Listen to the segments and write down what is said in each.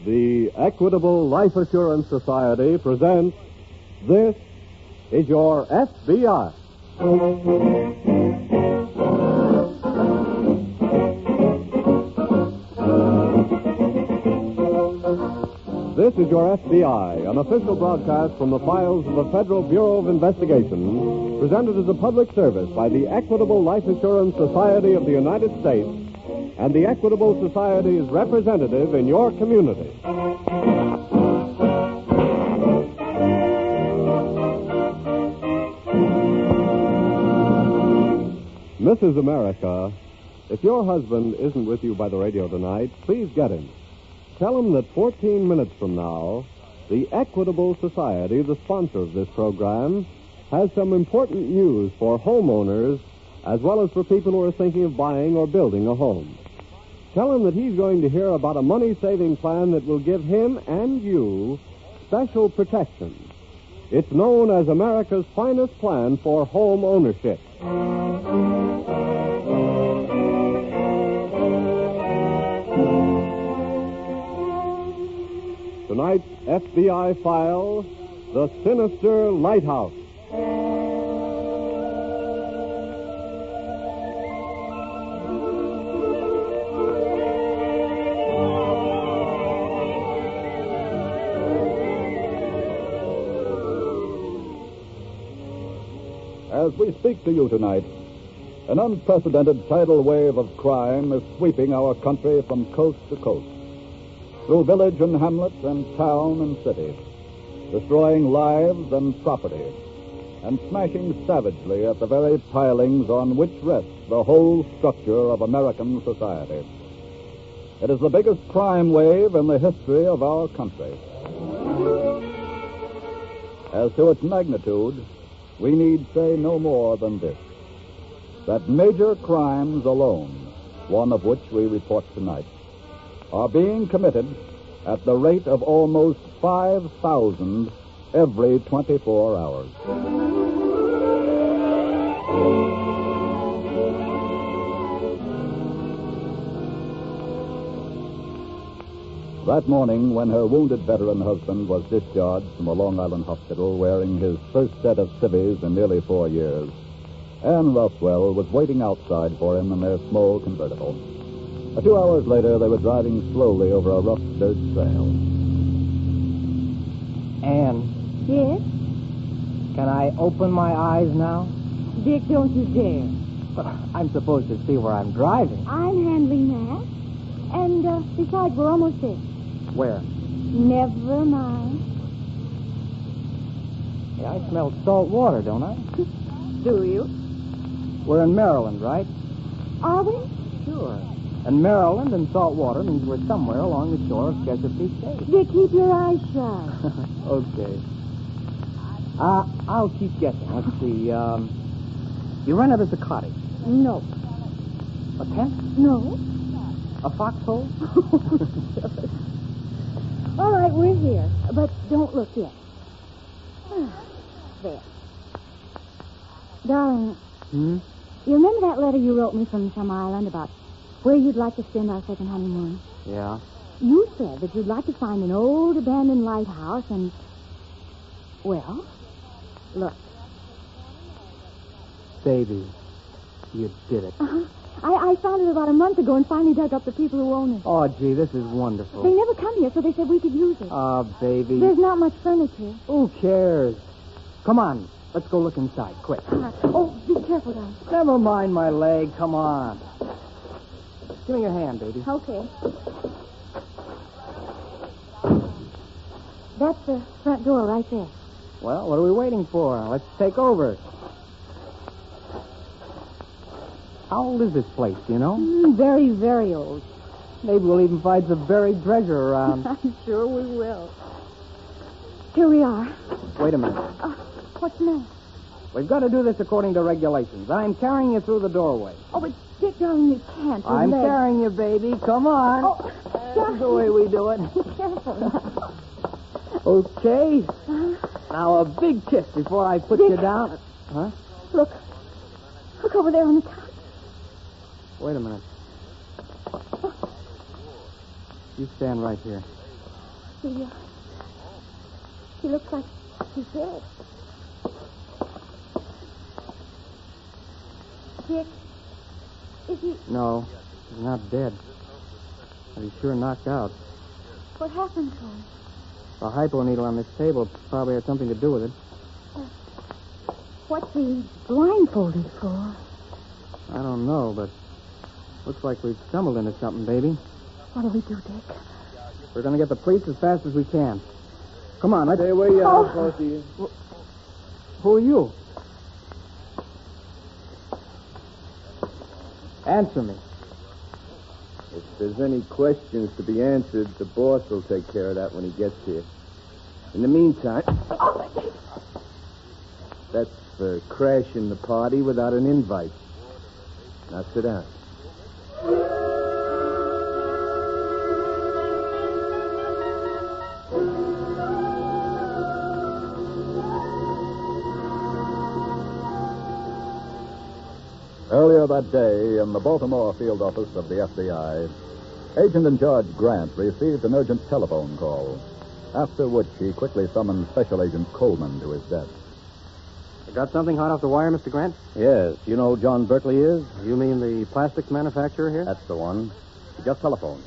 the Equitable Life Assurance Society presents This is Your F.B.I. This is Your F.B.I., an official broadcast from the files of the Federal Bureau of Investigation, presented as a public service by the Equitable Life Assurance Society of the United States and the Equitable Society's representative in your community. Mrs. America, if your husband isn't with you by the radio tonight, please get him. Tell him that 14 minutes from now, the Equitable Society, the sponsor of this program, has some important news for homeowners as well as for people who are thinking of buying or building a home. Tell him that he's going to hear about a money-saving plan that will give him and you special protection. It's known as America's finest plan for home ownership. Tonight's FBI file, The Sinister Lighthouse. As we speak to you tonight, an unprecedented tidal wave of crime is sweeping our country from coast to coast, through village and hamlet and town and city, destroying lives and property, and smashing savagely at the very pilings on which rests the whole structure of American society. It is the biggest crime wave in the history of our country. As to its magnitude, we need say no more than this: that major crimes alone, one of which we report tonight, are being committed at the rate of almost 5,000 every 24 hours. That morning, when her wounded veteran husband was discharged from a Long Island hospital wearing his first set of civvies in nearly 4 years, Anne Rothwell was waiting outside for him in their small convertible. 2 hours later, they were driving slowly over a rough dirt trail. Anne, Yes? can I open my eyes now? Dick, don't you dare. But I'm supposed to see where I'm driving. I'm handling that. And, besides, we're almost there. Where? Never mind. Yeah, I smell salt water, don't I? Do you? We're in Maryland, right? Are we? Sure. And Maryland and salt water means we're somewhere along the shore of Chesapeake Bay. Dick, keep your eyes shut. Okay. I'll keep guessing. Let's see. You rented us a cottage. No. A tent? No. A foxhole? All right, we're here. But don't look yet. There. Darling, you remember that letter you wrote me from some island about where you'd like to spend our second honeymoon? Yeah. You said that you'd like to find an old abandoned lighthouse and... Well, look. Baby, you did it. Uh-huh. I found it about a month ago and finally dug up the people who own it. Oh, gee, this is wonderful. They never come here, so they said we could use it. Oh, baby. There's not much furniture. Who cares? Come on. Let's go look inside, quick. Oh, be careful, darling. Never mind my leg. Come on. Give me your hand, baby. Okay. That's the front door right there. Well, what are we waiting for? Let's take over. How old is this place, do you know? Very, very old. Maybe we'll even find some buried treasure around. I'm sure we will. Here we are. Wait a minute. What's the matter? We've got to do this according to regulations. I'm carrying you through the doorway. Oh, but Dick, darling, you can't. Your I'm legs. carrying you, baby. Come on. Oh, That's the way we do it. Be careful now. Okay. Now, a big kiss before I put Dick. you down. Huh? Look. Look over there on the couch. Wait a minute. You stand right here. She looks like she's dead. Dick, is he... No, he's not dead. But he's sure knocked out. What happened to him? The hypo needle on this table probably had something to do with it. What's he blindfolded for? I don't know, but looks like we've stumbled into something, baby. What do we do, Dick? We're going to get the police as fast as we can. Come on, let's... Stay where you are, both of you. Who are you? Answer me. If there's any questions to be answered, the boss will take care of that when he gets here. In the meantime, that's for crashing the party without an invite. Now sit down. Earlier that day, in the Baltimore field office of the FBI, Agent in Charge Grant received an urgent telephone call, after which he quickly summoned Special Agent Coleman to his desk. You got something hot off the wire, Mr. Grant? Yes. You know who John Berkeley is? You mean the plastics manufacturer here? That's the one. He just telephoned.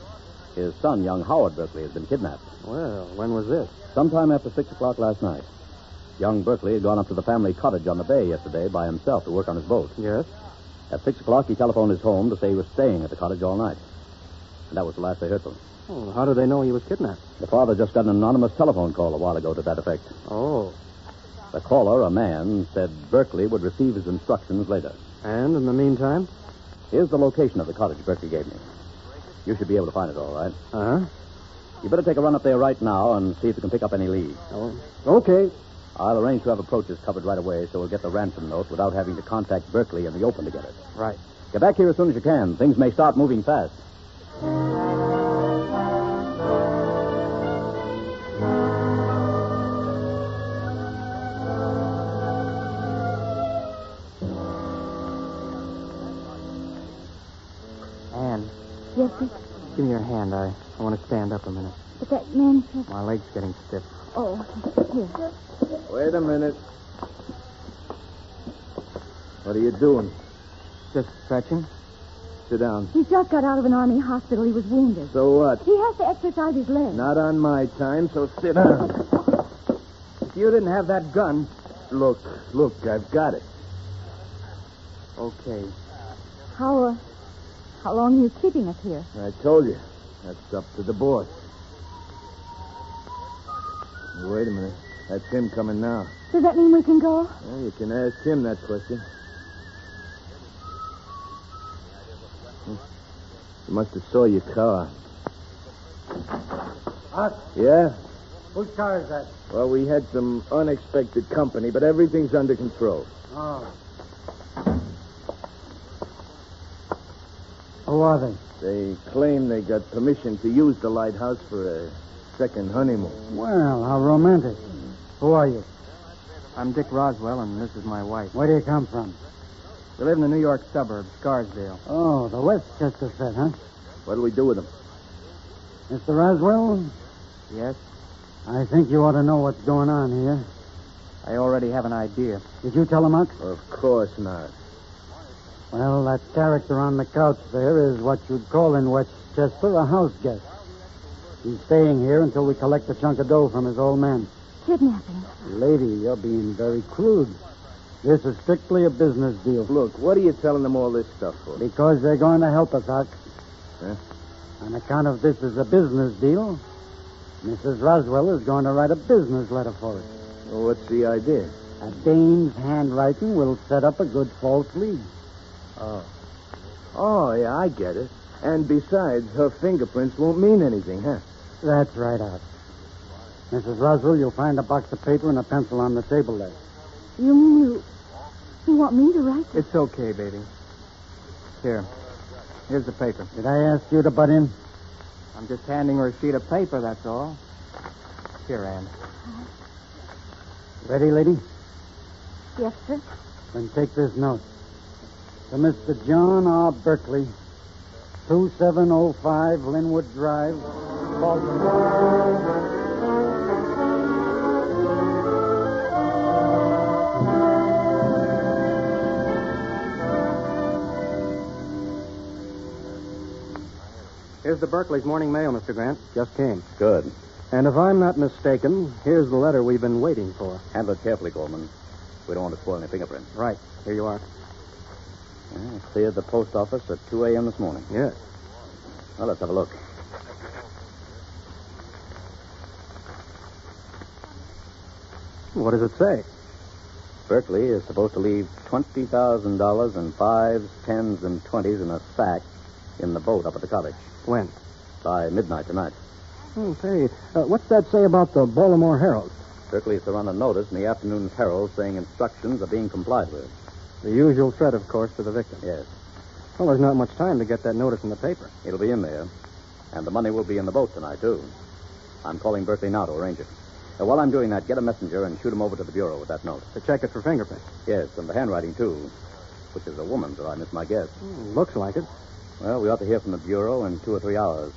His son, young Howard Berkeley, has been kidnapped. Well, when was this? Sometime after 6 o'clock last night. Young Berkeley had gone up to the family cottage on the bay yesterday by himself to work on his boat. Yes? At 6 o'clock, he telephoned his home to say he was staying at the cottage all night. And that was the last they heard from him. Oh, how did they know he was kidnapped? The father just got an anonymous telephone call a while ago to that effect. Oh. The caller, a man, said Berkeley would receive his instructions later. And in the meantime? Here's the location of the cottage Berkeley gave me. You should be able to find it, all right? Uh-huh. You better take a run up there right now and see if you can pick up any leads. Oh, okay. I'll arrange to have approaches covered right away so we'll get the ransom note without having to contact Berkeley in the open to get it. Right. Get back here as soon as you can. Things may start moving fast. Anne, Yes, Dick? give me your hand. I want to stand up a minute. But that man said... My leg's getting stiff. Oh, here. Wait a minute. What are you doing? Just stretching. Sit down. He just got out of an army hospital. He was wounded. So what? He has to exercise his legs. Not on my time, so sit down. If you didn't have that gun... Look, I've got it. Okay. How long are you keeping us here? I told you. That's up to the boss. Wait a minute. That's him coming now. Does that mean we can go? Well, you can ask him that question. He must have saw your car. Art, Yeah? whose car is that? Well, we had some unexpected company, but everything's under control. Oh. Who are they? They claim they got permission to use the lighthouse for a second honeymoon. Well, how romantic. Who are you? I'm Dick Roswell, and this is my wife. Where do you come from? We live in the New York suburb, Scarsdale. Oh, the Westchester set, huh? What'll we do with them? Mr. Roswell, Yes? I think you ought to know what's going on here. I already have an idea. Did you tell him, Huck? Of course not. Well, that character on the couch there is what you'd call in Westchester a house guest. He's staying here until we collect a chunk of dough from his old man. Kidnapping. Lady, you're being very crude. This is strictly a business deal. Look, what are you telling them all this stuff for? Because they're going to help us, Huck. Huh? On account of this is a business deal, Mrs. Roswell is going to write a business letter for us. Well, what's the idea? A dame's handwriting will set up a good false lead. Oh, yeah, I get it. And besides, her fingerprints won't mean anything, huh? That's right, Huck. Mrs. Roswell, you'll find a box of paper and a pencil on the table there. You mean you want me to write this? It's okay, baby. Here's the paper. Did I ask you to butt in? I'm just handing her a sheet of paper, that's all. Here, Anne. Ready, lady? Yes, sir. Then take this note. To Mr. John R. Berkeley, 2705 Linwood Drive, Baltimore. Here's the Berkeley's morning mail, Mr. Grant. Just came. Good. And if I'm not mistaken, here's the letter we've been waiting for. Handle it carefully, Coleman. We don't want to spoil any fingerprints. Right. Here you are. Cleared the post office at 2 a.m. this morning. Yes. Well, let's have a look. What does it say? Berkeley is supposed to leave $20,000 in 5s, 10s, and 20s in a sack in the boat up at the cottage When? by midnight tonight. Okay. What's that say about the Baltimore Herald? Berkeley is to run a notice in the afternoon's Herald saying instructions are being complied with. The usual threat, of course, to the victim. Yes. Well, there's not much time to get that notice in the paper. It'll be in there. And the money will be in the boat tonight, too. I'm calling Berkeley now to arrange it. While I'm doing that, get a messenger and shoot him over to the bureau with that note. To check it for fingerprints. Yes, and the handwriting, too. Which is a woman's, or I miss my guess. Looks like it. Well, we ought to hear from the bureau in 2 or 3 hours.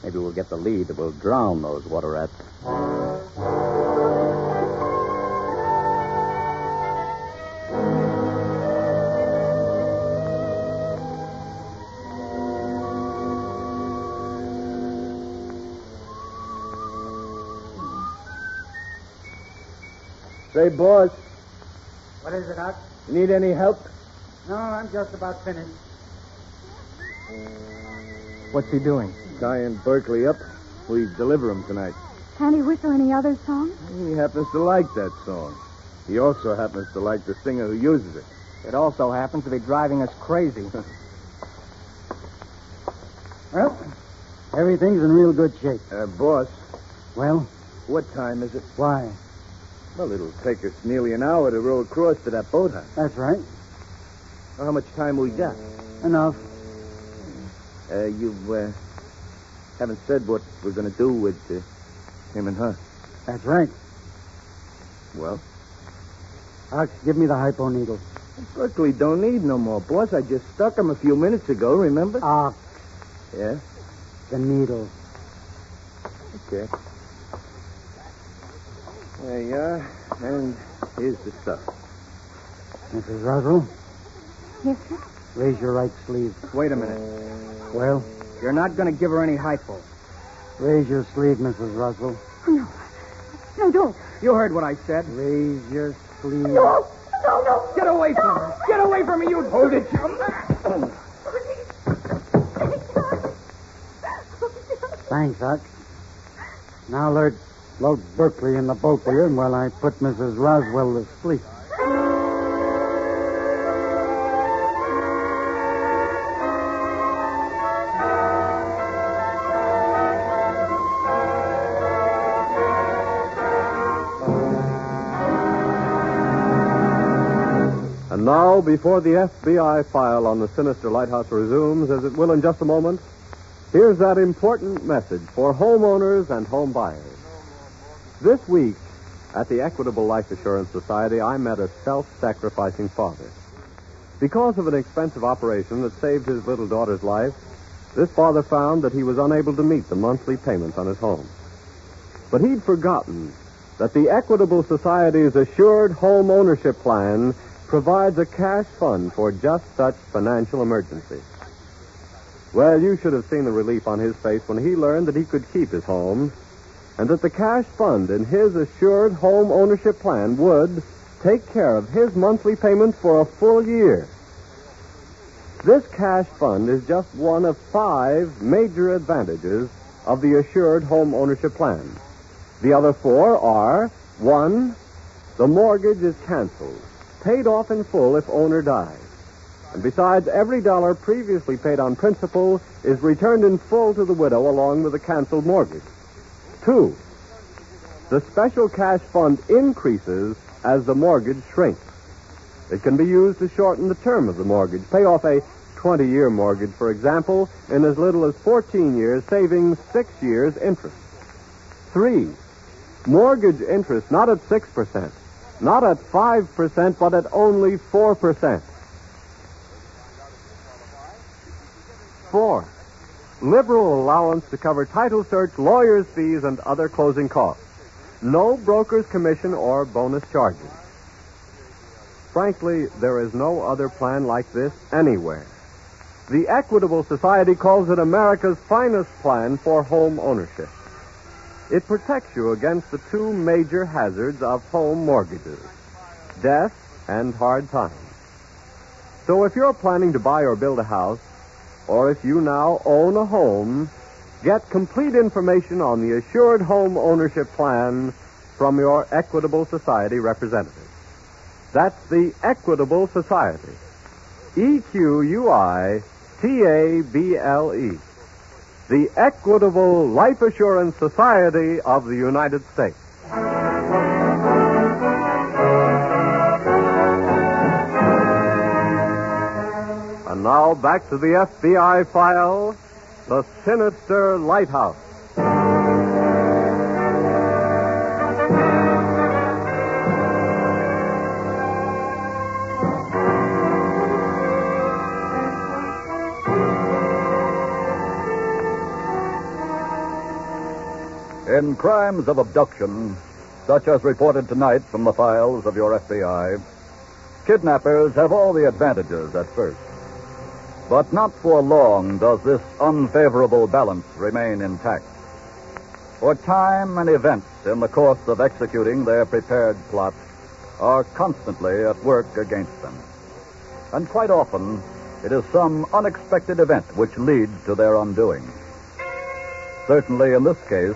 Maybe we'll get the lead that will drown those water rats. Say, boss, What is it, Huck? you need any help? No, I'm just about finished. What's he doing? Tying Berkeley up. We deliver him tonight. Can't he whistle any other song? He happens to like that song. He also happens to like the singer who uses it. It also happens to be driving us crazy. Well, everything's in real good shape. Boss, Well, what time is it? why? Well, it'll take us nearly an hour to row across to that boathouse. That's right. Well, how much time we got? Enough. You haven't said what we're going to do with him and her. That's right. Well, Huck, give me the hypo needle. Berkeley don't need no more, boss. I just stuck him a few minutes ago, remember? Ah, Yeah? the needle. Okay. There you are. And here's the stuff. Mrs. Russell, Yes, sir. raise your right sleeve. Wait a minute. Well, You're not going to give her any hypo. raise your sleeve, Mrs. Russell. Oh, no. No, don't. You heard what I said. Raise your sleeve. No, no. Get away from her. Get away from me, you... Hold it, chum. Thanks, Huck. Now load Berkeley in the boat with you while I put Mrs. Roswell to sleep. And now, before the F.B.I. file on the Sinister Lighthouse resumes, as it will in just a moment, here's that important message for homeowners and home buyers. This week, at the Equitable Life Assurance Society, I met a self-sacrificing father. Because of an expensive operation that saved his little daughter's life, this father found that he was unable to meet the monthly payments on his home. But he'd forgotten that the Equitable Society's Assured Home Ownership Plan provides a cash fund for just such financial emergencies. Well, you should have seen the relief on his face when he learned that he could keep his home and that the cash fund in his Assured Home Ownership Plan would take care of his monthly payments for a full year. This cash fund is just one of 5 major advantages of the Assured Home Ownership Plan. The other 4 are, 1, the mortgage is canceled, paid off in full if owner dies. And besides, every dollar previously paid on principal is returned in full to the widow along with the canceled mortgage. 2, the special cash fund increases as the mortgage shrinks. It can be used to shorten the term of the mortgage. Pay off a 20-year mortgage, for example, in as little as 14 years, saving 6 years' interest. 3, mortgage interest not at 6%, not at 5%, but at only 4%. 4, liberal allowance to cover title search, lawyer's fees, and other closing costs. No broker's commission or bonus charges. Frankly, there is no other plan like this anywhere. the Equitable Society calls it America's finest plan for home ownership. It protects you against the two major hazards of home mortgages, death and hard times. So if you're planning to buy or build a house, or if you now own a home, get complete information on the Assured Home Ownership Plan from your Equitable Society representative. That's the Equitable Society. EQUITABLE. The Equitable Life Assurance Society of the United States. And now back to the FBI file, The Sinister Lighthouse. In crimes of abduction, such as reported tonight from the files of your FBI, kidnappers have all the advantages at first. But not for long does this unfavorable balance remain intact. For time and events in the course of executing their prepared plot are constantly at work against them. And quite often, it is some unexpected event which leads to their undoing. Certainly in this case,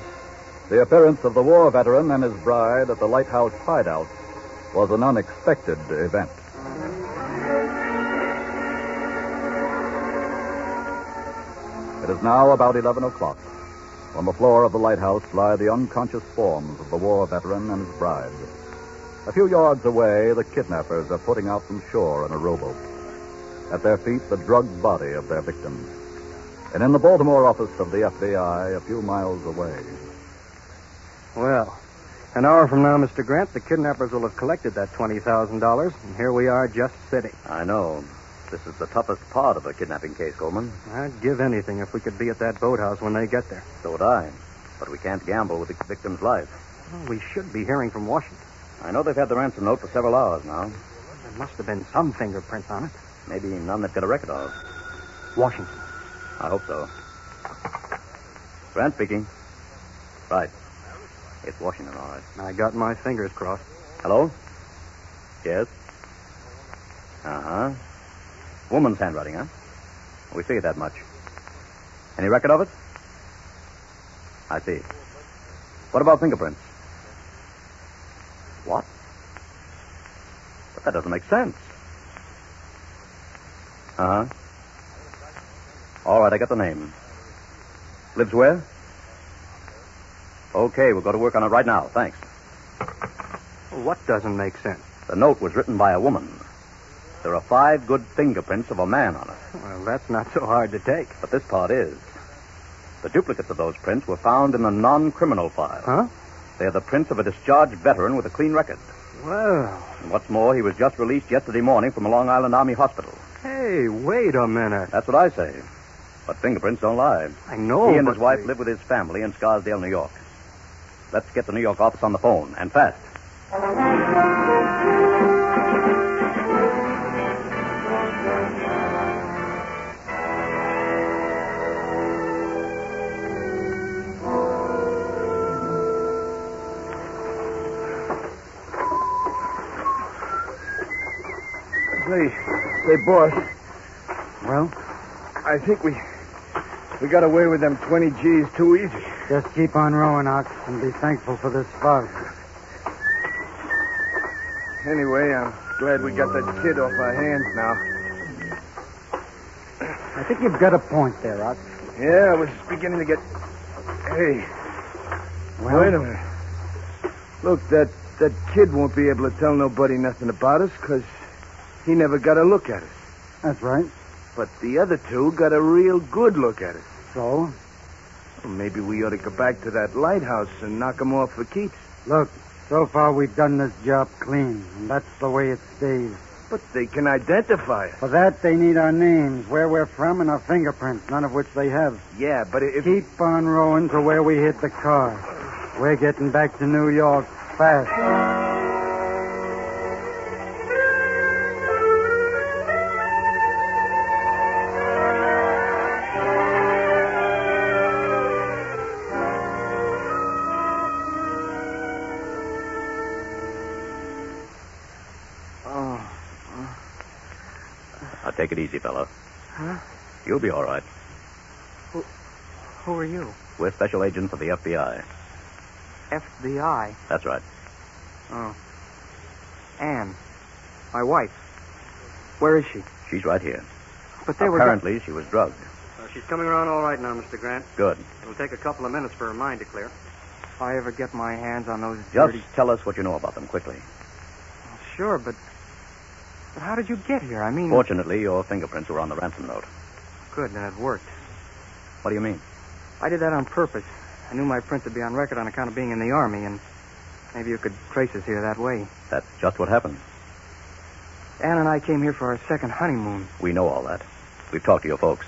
the appearance of the war veteran and his bride at the Lighthouse hideout was an unexpected event. It is now about 11 o'clock. On the floor of the lighthouse lie the unconscious forms of the war veteran and his bride. A few yards away, the kidnappers are putting out from shore in a rowboat. At their feet, the drugged body of their victim. And in the Baltimore office of the FBI, a few miles away. Well, an hour from now, Mr. Grant, the kidnappers will have collected that $20,000, and here we are just sitting. I know. This is the toughest part of the kidnapping case, Coleman. I'd give anything if we could be at that boathouse when they get there. So would I. But we can't gamble with the victim's life. Well, we should be hearing from Washington. I know they've had the ransom note for several hours now. There must have been some fingerprints on it. Maybe none they've got a record of. Washington. I hope so. Grant speaking. Right. It's Washington, all right. I got my fingers crossed. Hello? Yes? Uh-huh. Woman's handwriting, huh? We figured that much. Any record of it? I see. What about fingerprints? What? But that doesn't make sense. Uh-huh. All right, I got the name. Lives where? Okay, we'll go to work on it right now. Thanks. What doesn't make sense? The note was written by a woman. There are 5 good fingerprints of a man on it. Well, that's not so hard to take. But this part is. The duplicates of those prints were found in a non-criminal file. Huh? They are the prints of a discharged veteran with a clean record. Well. And what's more, he was just released yesterday morning from a Long Island Army hospital. Hey, wait a minute. That's what I say. But fingerprints don't lie. I know, He and but his wife live with his family in Scarsdale, New York. Let's get the New York office on the phone, and fast. Say, boss, Well, I think we got away with them 20 G's too easy. just keep on rowing, Ox, and be thankful for this fog. Anyway, I'm glad we got that kid off our hands now. I think you've got a point there, Ox. Yeah, I was beginning to get... Hey, Well, wait a minute. Look, that kid won't be able to tell nobody nothing about us because he never got a look at us. that's right. But the other two got a real good look at us. So, Well, maybe we ought to go back to that lighthouse and knock them off for keeps. look, so far we've done this job clean, and that's the way it stays. But they can identify us. For that, they need our names, where we're from, and our fingerprints, none of which they have. Yeah, but if... Keep on rowing to where we hit the car. We're getting back to New York fast. Take it easy, fella. Huh? You'll be all right. Who are you? We're special agents of the F.B.I. F.B.I.? That's right. Oh. Anne. My wife. Where is she? She's right here. But they were... Apparently, she was drugged. She's coming around all right now, Mr. Grant. Good. It'll take a couple of minutes for her mind to clear. If I ever get my hands on those Just dirty... tell us what you know about them quickly. Well, sure, but how did you get here? I mean... Fortunately, your fingerprints were on the ransom note. Good, then it worked. What do you mean? I did that on purpose. I knew my prints would be on record on account of being in the Army, and maybe you could trace us here that way. That's just what happened. Anne and I came here for our second honeymoon. We know all that. We've talked to your folks.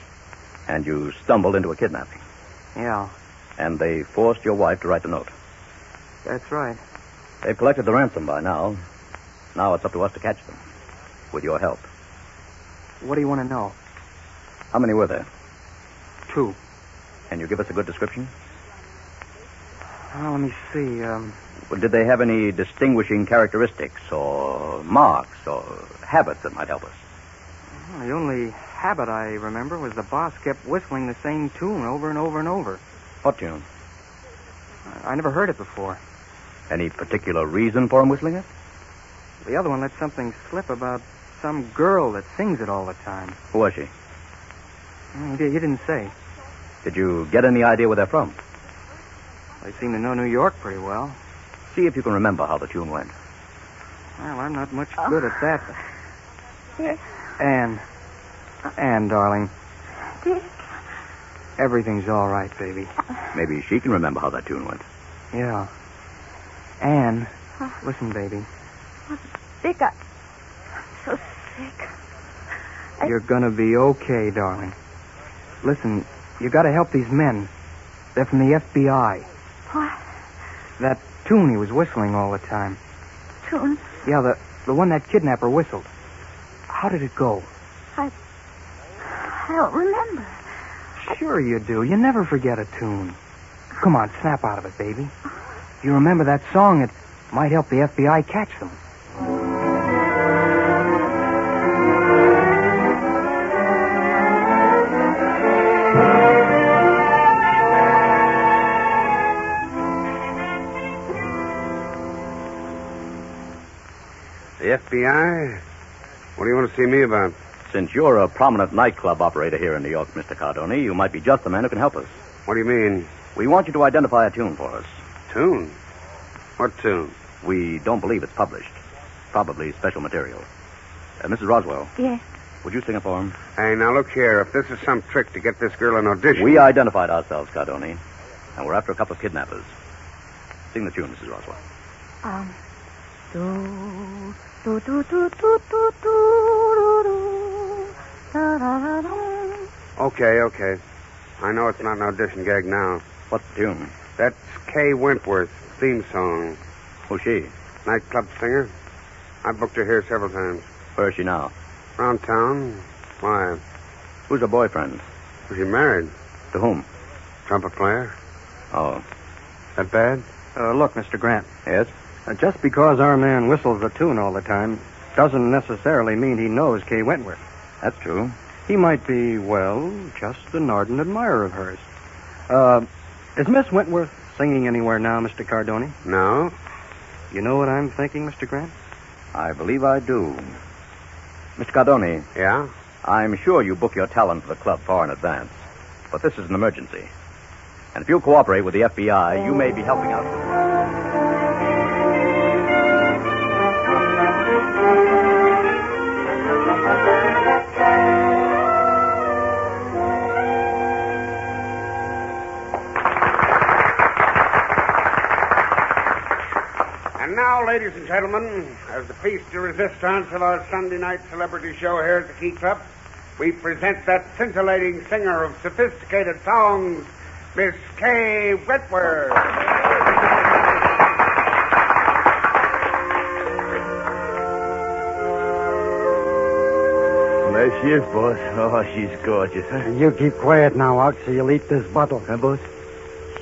And you stumbled into a kidnapping. Yeah. And they forced your wife to write the note. That's right. They've collected the ransom by now. Now it's up to us to catch them. With your help. What do you want to know? How many were there? 2. Can you give us a good description? Well, let me see. Well, did they have any distinguishing characteristics or marks or habits that might help us? Well, the only habit I remember was the boss kept whistling the same tune over and over and over. What tune? I never heard it before. Any particular reason for him whistling it? The other one let something slip about some girl that sings it all the time. Who was she? He didn't say. Did you get any idea where they're from? They seem to know New York pretty well. See if you can remember how the tune went. Well, I'm not much good at that. Yes. Anne, darling. Dick. Everything's all right, baby. Maybe she can remember how that tune went. Yeah. Anne, listen, baby. Dick, I'm so sick. You're gonna be okay, darling. Listen, you gotta help these men. They're from the F.B.I. What? That tune he was whistling all the time. Tune? Yeah, the one that kidnapper whistled. How did it go? I don't remember. Sure you do. You never forget a tune. Come on, snap out of it, baby. If you remember that song, it might help the F.B.I. catch them. The F.B.I.? What do you want to see me about? Since you're a prominent nightclub operator here in New York, Mr. Cardoni, you might be just the man who can help us. What do you mean? We want you to identify a tune for us. Tune? What tune? We don't believe it's published. Probably special material. Mrs. Roswell. Yes. Would you sing it for him? Hey, now look here. If this is some trick to get this girl an audition... We identified ourselves, Cardoni. And we're after a couple of kidnappers. Sing the tune, Mrs. Roswell. Do, do, do, do, do, do, do, do, da, da, da, da. Okay. I know it's not an audition gag now. What's the tune? That's Kay Wentworth's theme song. Who's she? Nightclub singer. I booked her here several times. Where is she now? Around town. Why? Who's her boyfriend? Was she married? To whom? Trumpet player. Oh. That bad? Look, Mr. Grant. Yes? Just because our man whistles the tune all the time doesn't necessarily mean he knows Kay Wentworth. That's true. He might be, well, just an ardent admirer of hers. Is Miss Wentworth singing anywhere now, Mr. Cardoni? No. You know what I'm thinking, Mr. Grant? I believe I do. Mr. Cardoni. Yeah? I'm sure you book your talent for the club far in advance. But this is an emergency. And if you cooperate with the F.B.I., you may be helping out. And now, ladies and gentlemen, as the piece de resistance of our Sunday night celebrity show here at the Key Club, we present that scintillating singer of sophisticated songs, Miss Kay Wentworth. There she is, boss. Oh, she's gorgeous, huh? You keep quiet now, Ox, or you'll eat this bottle. Huh, boss?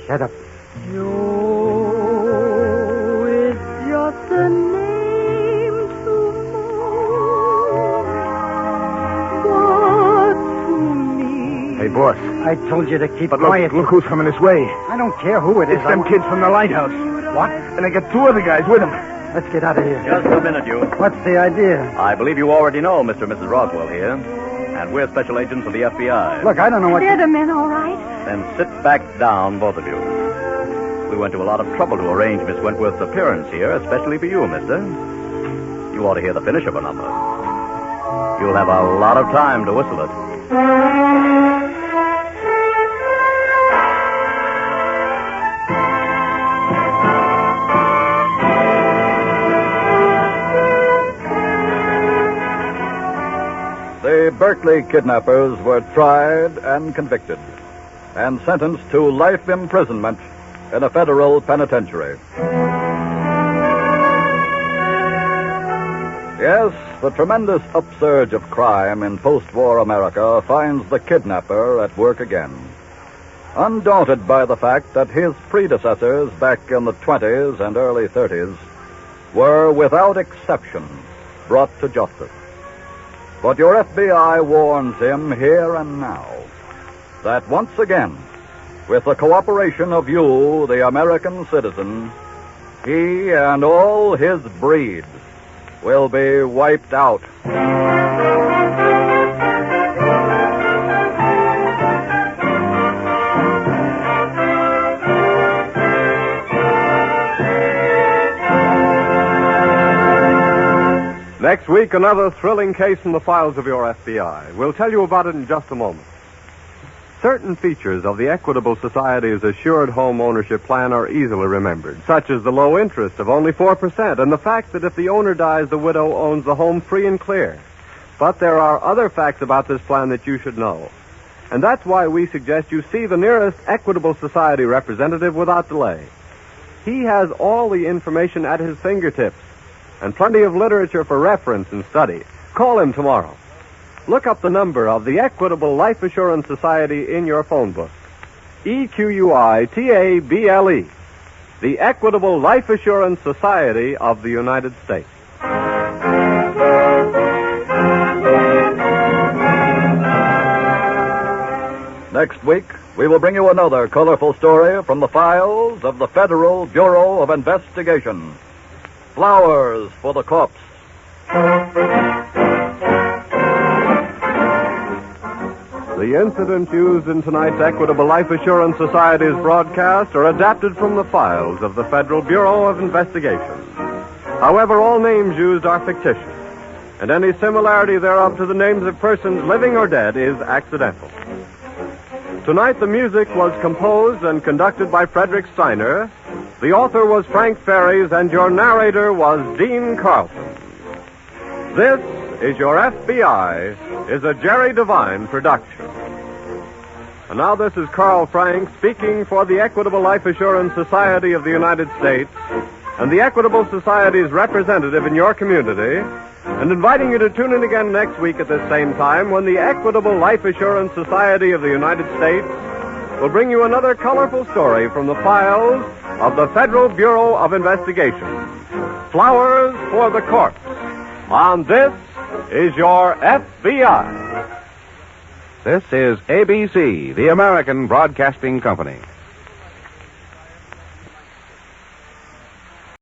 Shut up. Joe is just a name to know. Hey, boss. I told you to keep But quiet. look who's coming this way. I don't care who it is. It's them kids from the Lighthouse. What? And they got two other guys with them. Let's get out of here. Just a minute, you. What's the idea? I believe you already know Mr. and Mrs. Roswell here. And we're special agents of the FBI. Look, I don't know what... They're the men, all right. Then sit back down, both of you. We went to a lot of trouble to arrange Miss Wentworth's appearance here, especially for you, mister. You ought to hear the finish of her number. You'll have a lot of time to whistle it. The Berkeley kidnappers were tried and convicted and sentenced to life imprisonment in a federal penitentiary. Yes, the tremendous upsurge of crime in post-war America finds the kidnapper at work again. Undaunted by the fact that his predecessors back in the 20s and early 30s were, without exception, brought to justice. But your FBI warns him here and now that once again, with the cooperation of you, the American citizen, he and all his breed will be wiped out. Next week, another thrilling case from the files of your FBI. We'll tell you about it in just a moment. Certain features of the Equitable Society's assured home ownership plan are easily remembered, such as the low interest of only 4% and the fact that if the owner dies, the widow owns the home free and clear. But there are other facts about this plan that you should know. And that's why we suggest you see the nearest Equitable Society representative without delay. He has all the information at his fingertips and plenty of literature for reference and study. Call him tomorrow. Look up the number of the Equitable Life Assurance Society in your phone book. EQUITABLE. The Equitable Life Assurance Society of the United States. Next week, we will bring you another colorful story from the files of the Federal Bureau of Investigation. Flowers for the Corpse. The incidents used in tonight's Equitable Life Assurance Society's broadcast are adapted from the files of the Federal Bureau of Investigation. However, all names used are fictitious, and any similarity thereof to the names of persons living or dead is accidental. Tonight, the music was composed and conducted by Frederick Steiner. The author was Frank Ferries, and your narrator was Dean Carlson. This is Your FBI is a Jerry Devine production. And now this is Carl Frank speaking for the Equitable Life Assurance Society of the United States and the Equitable Society's representative in your community, and inviting you to tune in again next week at this same time when the Equitable Life Assurance Society of the United States will bring you another colorful story from the files of the Federal Bureau of Investigation. Flowers for the Corpse. On This is Your FBI. This is ABC, the American Broadcasting Company.